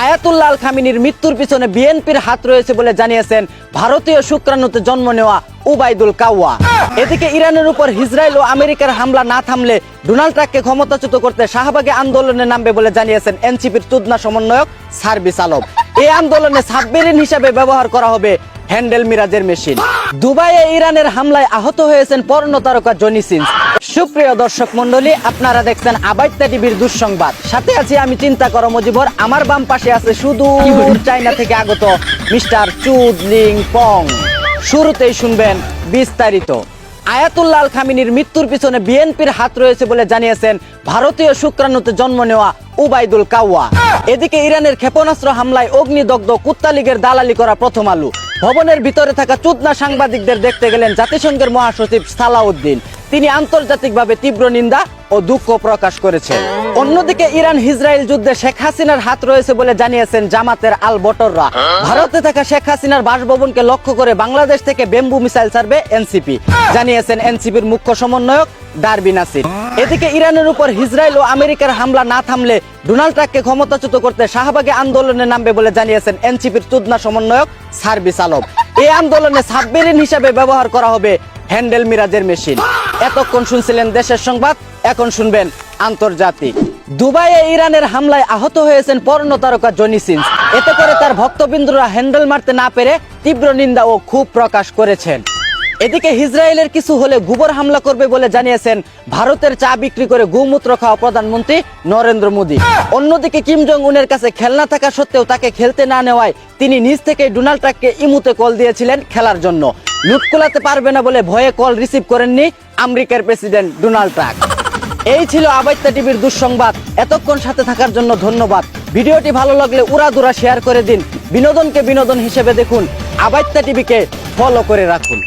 Ayatollah আল খামিনির মৃত্যুর পিছনে বিএনপির হাত রয়েছে বলে জানিয়েছেন ভারতীয় শুক্রাণুতে জন্ম নেওয়া উবাইদুল কাওয়া। এদিকে ইরানের উপর ইসরায়েল ও আমেরিকার হামলা না থামলে ডোনাল্ড ট্রাম্পকে ক্ষমতাচ্যুত করতে শাহবাগে আন্দোলনে নামবে বলে জানিয়েছেন এনসিপির চুদনা সমন্বয়ক সার্ভিস আলম। এই আন্দোলনে সাবমেরিন হিসাবে ব্যবহার করা হবে হ্যান্ডেল মিরাজের মেশিন। দুবাইয়ে ইরানের হামলায় আহত হয়েছেন পর্ন তারকা জনি সিন্স। সুপ্রিয় দর্শক মন্ডলী, আপনারা দেখছেন আবাইত্তা টিভির দুঃসংবাদ। সাথে আছি আমি চিন্তা করো মজিবর। আমার বাম পাশে আছে সুদূর চায়না থেকে আগত মিস্টার চুদলিং পং। শুরুতেই শুনবেন বিস্তারিত। আয়াতুল্লাহ আল খামিনির মৃত্যুর পিছনে বিএনপির হাত রয়েছে বলে জানিয়েছেন ভারতীয় শুক্রাণুতে জন্ম নেওয়া উবাইদুল কাওয়া। এদিকে ইরানের ক্ষেপণাস্ত্র হামলায় অগ্নিদগ্ধ কুত্তা লীগের দালালি করা প্রথম আলো। ভবনের ভিতরে থাকা চুদনা সাংবাদিকদের দেখতে গেলেন জাতিসংঘের মহাসচিব সালাউদ্দিন। তিনি আন্তর্জাতিকভাবে তীব্র নিন্দা ও দুঃখ প্রকাশ করেছেন। অন্যদিকে ইরান ইসরায়েল যুদ্ধে শেখ হাসিনার হাত রয়েছে বলে জানিয়েছেন জামাতের আল বটররা। ভারতে থাকা শেখ হাসিনার বাসভবনকে লক্ষ্য করে বাংলাদেশ থেকে বেম্বু মিসাইল ছাড়বে এনসিপি, জানিয়েছেন এনসিপির মুখ্য সমন্বয়ক ডারবি নাসির। এদিকে ইরানের উপর ইসরায়েল ও আমেরিকার হামলা না থামলে ডোনাল্ড ট্রাম্পকে ক্ষমতাচ্যুত করতে শাহবাগে আন্দোলনে নামবে বলে জানিয়েছেন এনসিপির চুদনা সমন্বয়ক সার্ভিস আলম। এই আন্দোলনে সাবমেরিন হিসাবে ব্যবহার করা হবে হ্যান্ডেল মিরাজের মেশিন। এতক্ষণ শুনছিলেন দেশের সংবাদ, এখন শুনবেন আন্তর্জাতিক। দুবাইয়ে ইরানের হামলায় আহত হয়েছেন পর্ন তারকা জনি সিন্স। এতে করে তার ভক্তবিন্দুরা হ্যান্ডেল মারতে না পেরে তীব্র নিন্দা ও ক্ষোভ প্রকাশ করেছেন। এদিকে ইসরায়েলের কিছু হলে গোবর হামলা করবে বলে জানিয়েছেন ভারতের চা বিক্রি করে গোমূত্র খাওয়া প্রধানমন্ত্রী নরেন্দ্র মোদী। অন্যদিকে কিম জং উনের কাছে খেলনা থাকা সত্ত্বেও তাকে খেলতে না নেওয়ায় তিনি নিজ থেকে ডোনাল্ড ট্রাম্পকে ইমুতে কল দিয়েছিলেন খেলার জন্য। লুট কোলাতে পারবে না বলে ভয়ে কল রিসিভ করেননি আমেরিকার প্রেসিডেন্ট ডোনাল্ড ট্রাম্প। এই ছিল আবাইত্তা টিভির দুঃসংবাদ। এতক্ষণ সাথে থাকার জন্য ধন্যবাদ। ভিডিওটি ভালো লাগলে উড়াদুরা শেয়ার করে দিন। বিনোদনকে বিনোদন হিসেবে দেখুন। আবাইত্তা টিভিকে ফলো করে রাখুন।